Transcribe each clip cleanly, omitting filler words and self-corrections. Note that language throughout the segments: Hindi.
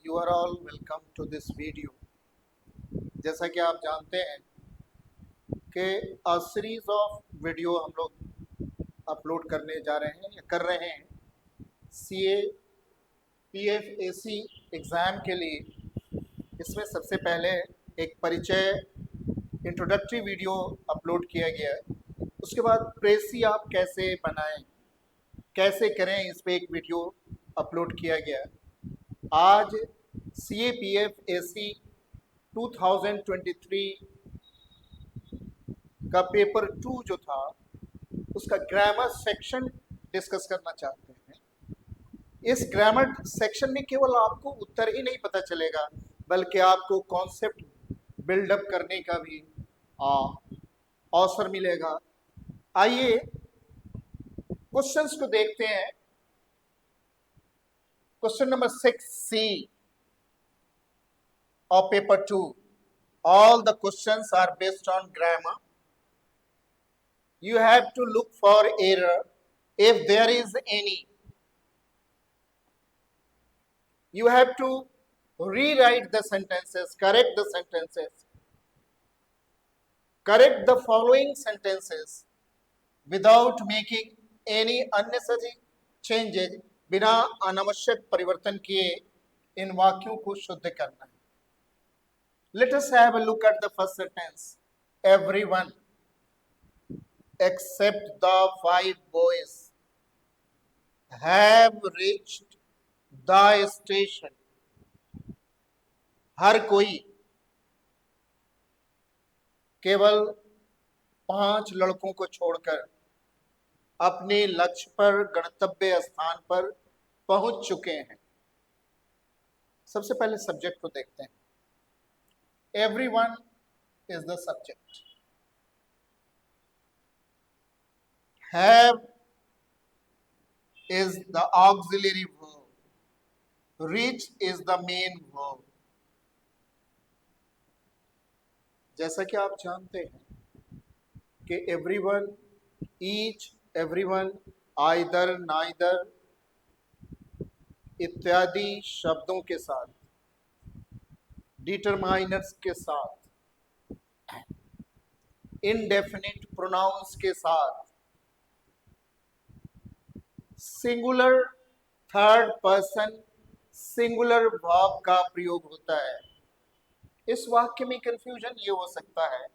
You are all welcome to this video. जैसा कि आप जानते हैं कि a series of वीडियो हम लोग अपलोड करने जा रहे हैं या कर रहे हैं CA PFAC एग्ज़ाम के लिए। इसमें सबसे पहले एक परिचय इंट्रोडक्टरी वीडियो अपलोड किया गया है। उसके बाद प्रेसी आप कैसे बनाएं, कैसे करें, इस पे एक वीडियो अपलोड किया गया है। आज CAPFAC 2023 का पेपर 2 जो था उसका ग्रामर सेक्शन डिस्कस करना चाहते हैं। इस ग्रामर सेक्शन में केवल आपको उत्तर ही नहीं पता चलेगा बल्कि आपको कॉन्सेप्ट बिल्डअप करने का भी अवसर मिलेगा। आइए क्वेश्चंस को देखते हैं। Question number 6C of paper 2. All the questions are based on grammar. You have to look for error if there is any. You have to rewrite the sentences, correct the sentences, correct the following sentences without making any unnecessary changes. बिना अनावश्यक परिवर्तन किए इन वाक्यों को शुद्ध करना है। Let us have a look at the first sentence. Everyone except the 5 boys have reached the station. हर कोई, केवल 5 लड़कों को छोड़कर अपने लक्ष्य पर, गंतव्य स्थान पर पहुंच चुके हैं। सबसे पहले सब्जेक्ट को देखते हैं। Everyone is the subject. Have is the auxiliary verb. Reach is the main verb. जैसा कि आप जानते हैं कि everyone, each, everyone, either, neither इत्यादि शब्दों के साथ, डिटरमाइनर्स के साथ, इनडेफिनिट प्रोनाउंस के साथ singular third person singular verb का प्रयोग होता है। इस वाक्य में कंफ्यूजन ये हो सकता है,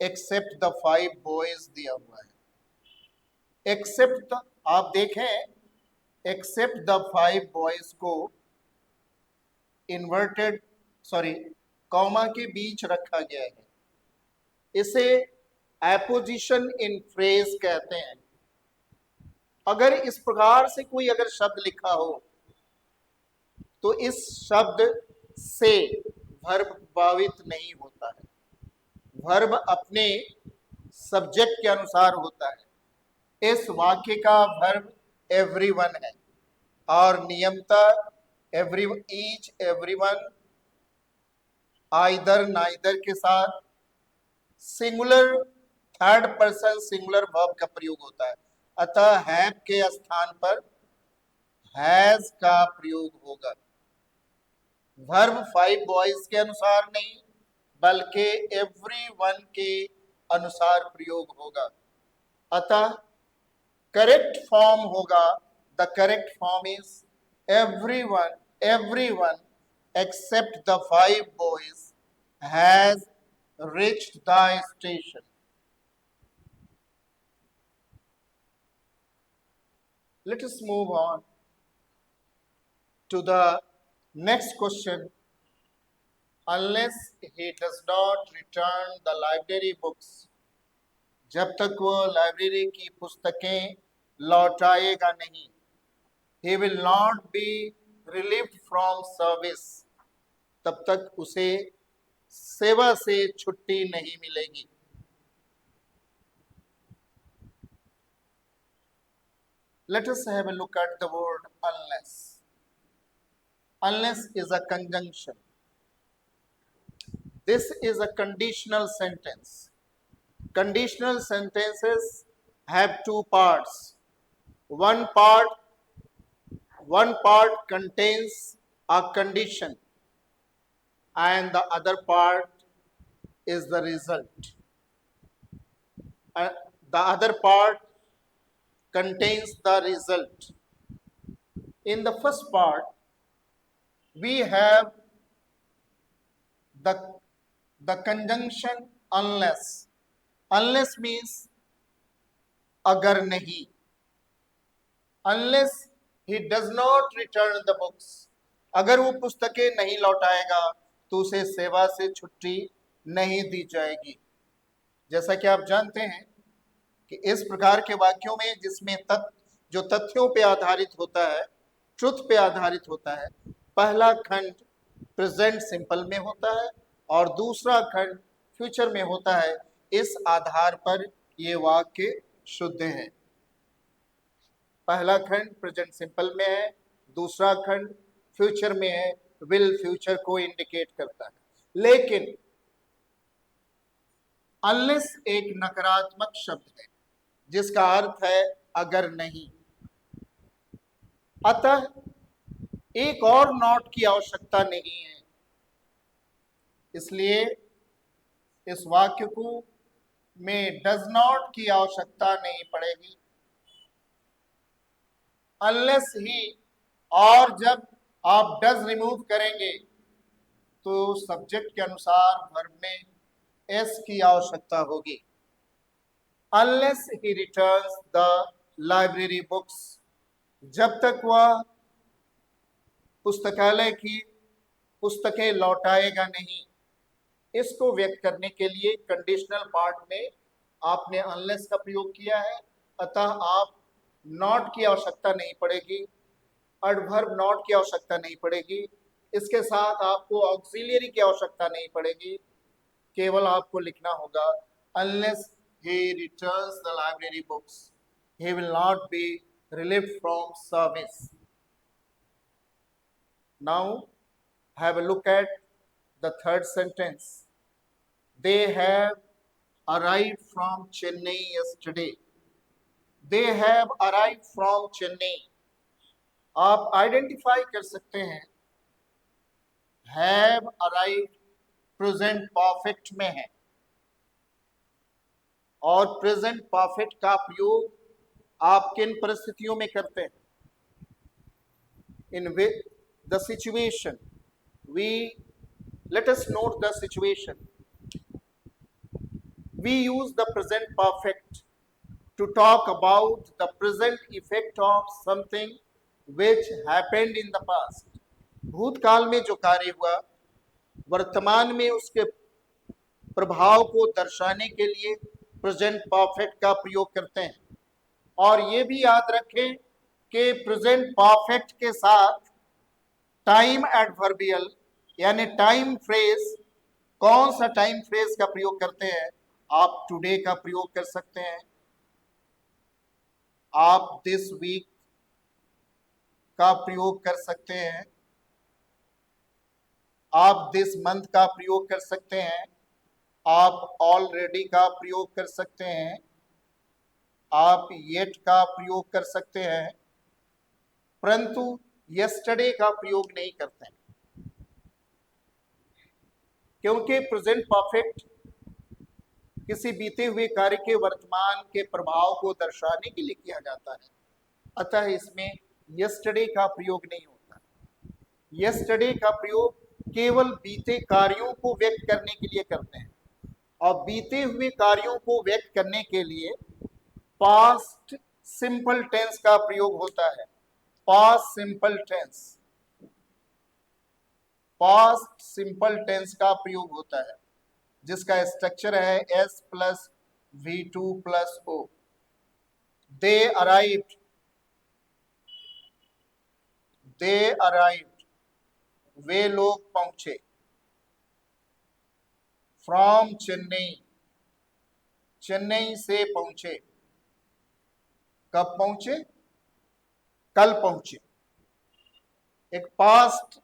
एक्सेप्ट द 5 बॉयज दिया हुआ है। एक्सेप्ट, आप देखें, एक्सेप्ट द 5 बॉयज को इन्वर्टेड कॉमा के बीच रखा गया है। इसे एपोजिशन इन फ्रेज कहते हैं। अगर इस प्रकार से कोई अगर शब्द लिखा हो तो इस शब्द से वर्ब प्रभावित नहीं होता है। वर्ब अपने सब्जेक्ट के अनुसार होता है। इस वाक्य का वर्ब एवरीवन है और नियमतः every, each, everyone, either, neither के साथ singular third person singular verb का प्रयोग होता है। अतः हैव के स्थान पर हैज का प्रयोग होगा। वर्ब 5 बॉयज के अनुसार नहीं बल्कि एवरीवन के अनुसार प्रयोग होगा। अतः करेक्ट फॉर्म होगा, the correct form is everyone, everyone except the 5 boys has reached the station. Let us move on to the next question. Unless he does not return the library books, जब तक वो लाइब्रेरी की पुस्तकें लौटाएगा नहीं, he will not be relieved from service, तब तक उसे सेवा से छुट्टी नहीं मिलेगी। Let us have a look at the word unless. Unless is a conjunction. This is a conditional sentence. Conditional sentences have 2 parts. One part contains a condition and the other part is the result. The other part contains the result. In the first part, we have the, the conjunction unless. Unless means agar nahi. Unless he does not return the books. अगर वो पुस्तकें नहीं लौटाएगा तो उसे सेवा से छुट्टी नहीं दी जाएगी। जैसा कि आप जानते हैं कि इस प्रकार के वाक्यों में जिसमें जो तथ्यों पे आधारित होता है, ट्रुथ पे आधारित होता है, पहला खंड प्रेजेंट सिंपल में होता है और दूसरा खंड फ्यूचर में होता है। इस आधार पर ये वाक्य शुद्ध है। पहला खंड प्रेजेंट सिंपल में है, दूसरा खंड फ्यूचर में है, विल फ्यूचर को इंडिकेट करता है। लेकिन अनलेस एक नकारात्मक शब्द है जिसका अर्थ है अगर नहीं। अतः एक और नॉट की आवश्यकता नहीं है। इसलिए इस वाक्य को में डज नॉट की आवश्यकता नहीं पड़ेगी। अनलेस ही, और जब आप डज रिमूव करेंगे तो सब्जेक्ट के अनुसार वर्ब में एस की आवश्यकता होगी। Unless he returns the library books, जब तक वह पुस्तकालय की पुस्तकें लौटाएगा नहीं। इसको व्यक्त करने के लिए कंडीशनल पार्ट में आपने अनलेस का प्रयोग किया है, अतः आप नॉट की आवश्यकता नहीं पड़ेगी, एडवर्ब नॉट की आवश्यकता नहीं पड़ेगी, इसके साथ आपको ऑक्सिलियरी की आवश्यकता नहीं पड़ेगी। केवल आपको लिखना होगा unless he returns the library books he will not be relieved from service. Now have a look at the third sentence. They have arrived from Chennai yesterday. They have arrived from Chennai. आप आइडेंटिफाई कर सकते हैं have arrived प्रेजेंट परफेक्ट में है और प्रेजेंट परफेक्ट का प्रयोग आप किन परिस्थितियों में करते हैं? In the situation, let us note the situation. We use the present perfect to talk about the present effect of something which happened in the past. भूतकाल में जो कार्य हुआ वर्तमान में उसके प्रभाव को दर्शाने के लिए प्रेजेंट परफेक्ट का प्रयोग करते हैं। और ये भी याद रखें कि प्रेजेंट परफेक्ट के साथ टाइम एडवर्बियल यानी टाइम फ्रेज, कौन सा टाइम फ्रेज का प्रयोग करते हैं? आप टुडे का प्रयोग कर सकते हैं, आप दिस वीक का प्रयोग कर सकते हैं, आप दिस मंथ का प्रयोग कर सकते हैं, आप ऑलरेडी का प्रयोग कर सकते हैं, आप येट का प्रयोग कर सकते हैं, परंतु यस्टरडे का प्रयोग नहीं करते हैं, क्योंकि प्रेजेंट परफेक्ट किसी बीते हुए कार्य के वर्तमान के प्रभाव को दर्शाने के लिए किया जाता है। अतः इसमें यस्टरडे का प्रयोग नहीं होता। यस्टरडे का प्रयोग केवल बीते कार्यों को व्यक्त करने के लिए करते हैं और बीते हुए कार्यों को व्यक्त करने के लिए पास्ट सिंपल टेंस का प्रयोग होता है। Past simple tense, past simple tense का प्रयोग होता है जिसका स्ट्रक्चर है S plus V2 plus O। They arrived, they arrived, वे लोग पहुंचे। फ्रॉम चेन्नई, चेन्नई से पहुंचे। कब पहुंचे? कल पहुंचे। एक पास्ट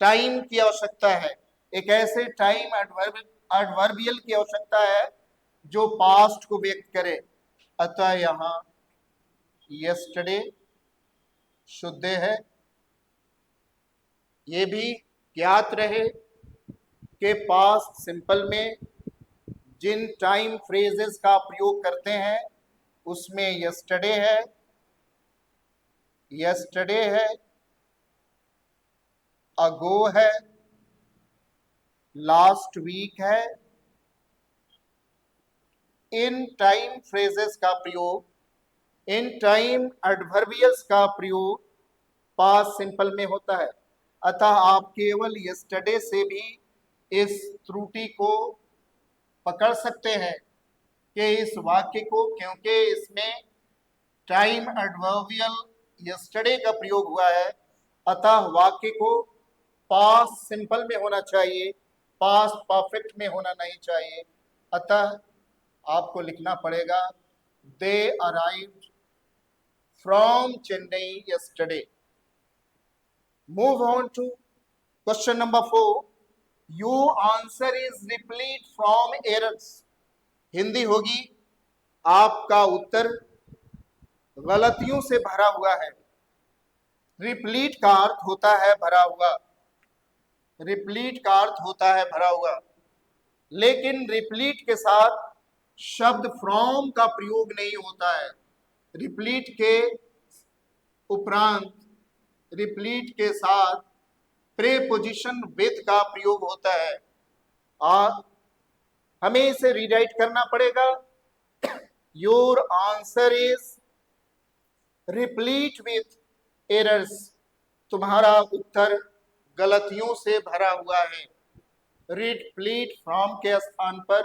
टाइम की आवश्यकता है, एक ऐसे टाइम एडवर्बियल की आवश्यकता है जो पास्ट को व्यक्त करे। अतः यहां यस्टरडे शुद्ध है। ये भी ज्ञात रहे कि पास्ट सिंपल में जिन टाइम फ्रेजेस का प्रयोग करते हैं उसमें यस्टरडे है, अगो है, लास्ट वीक है। इन टाइम फ्रेजेस का प्रयोग, इन टाइम एडवर्बियल्स का प्रयोग पास्ट सिंपल में होता है। अतः आप केवल यस्टरडे से भी इस त्रुटि को पकड़ सकते हैं कि इस वाक्य को, क्योंकि इसमें टाइम एडवर्बियल यस्टरडे का प्रयोग हुआ है, अतः वाक्य को पास्ट सिंपल में होना चाहिए, पास्ट परफेक्ट में होना नहीं चाहिए। अतः आपको लिखना पड़ेगा they arrived from Chennai yesterday. Move on to question number 4। Your answer is replete from errors. Hindi होगी आपका उत्तर गलतियों से भरा हुआ है। रिप्लीट का अर्थ होता है भरा हुआ, रिप्लीट का अर्थ होता है भरा हुआ, लेकिन रिप्लीट के साथ शब्द फ्रॉम का प्रयोग नहीं होता है। रिप्लीट के उपरांत, रिप्लीट के साथ प्रेपोजिशन विद का प्रयोग होता है। हमें इसे रीराइट करना पड़ेगा। Your answer is replete with errors. तुम्हारा उत्तर गलतियों से भरा हुआ है। रिप्लीट फ्रॉम के स्थान पर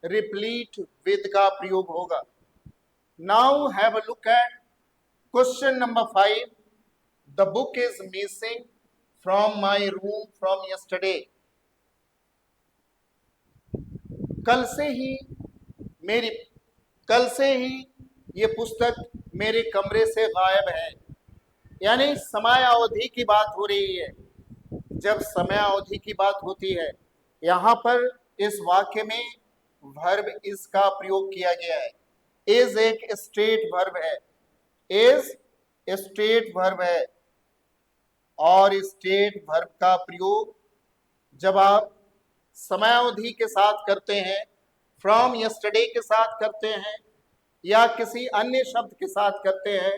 रिप्लीट विद का प्रयोग होगा। Now have a look at question number 5। The book is missing from my room from yesterday. कल से ही ये पुस्तक मेरे कमरे से गायब है। यानी समय अवधि की बात हो रही है। जब समय अवधि की बात होती है, यहाँ पर इस वाक्य में वर्ब इज का प्रयोग किया गया है। इज एक स्टेट वर्ब है, इज स्टेट वर्ब है, और स्टेट वर्ब का प्रयोग जब आप समयावधि के साथ करते हैं, फ्रॉम यस्टरडे के साथ करते हैं, या किसी अन्य शब्द के साथ करते हैं,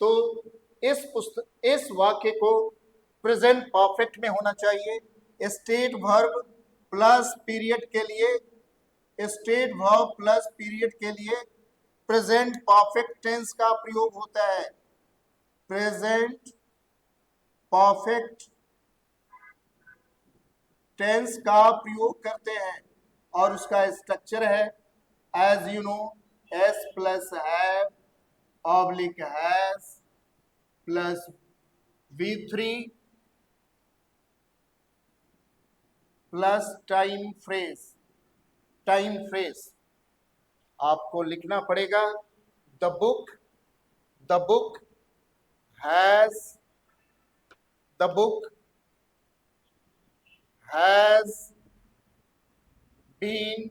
तो इस वाक्य को प्रेजेंट परफेक्ट में होना चाहिए। स्टेट वर्ब प्लस पीरियड के लिए, स्टेट वर्ब प्लस पीरियड के लिए प्रेजेंट परफेक्ट टेंस का प्रयोग होता है। प्रेजेंट परफेक्ट टेंस का प्रयोग करते हैं, और उसका स्ट्रक्चर है as you know, S plus have oblique has plus V3 plus time phrase. Time phrase आपको लिखना पड़ेगा the book has, the book has been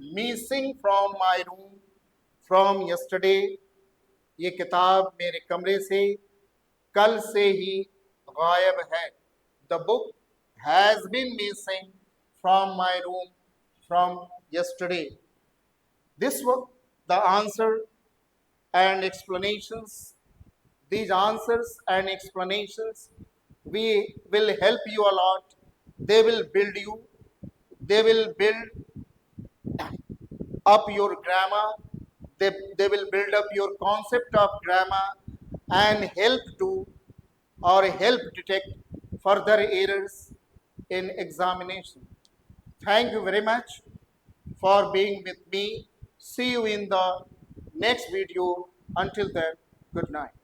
missing from my room from yesterday. ये किताब मेरे कमरे से कल से ही गायब है। The book has been missing from my room from yesterday. This was the answer and explanations. These answers and explanations will help you a lot. They will build you. They will build up your grammar. They will build up your concept of grammar and help detect further errors in examination. Thank you very much for being with me. See you in the next video. Until then, good night.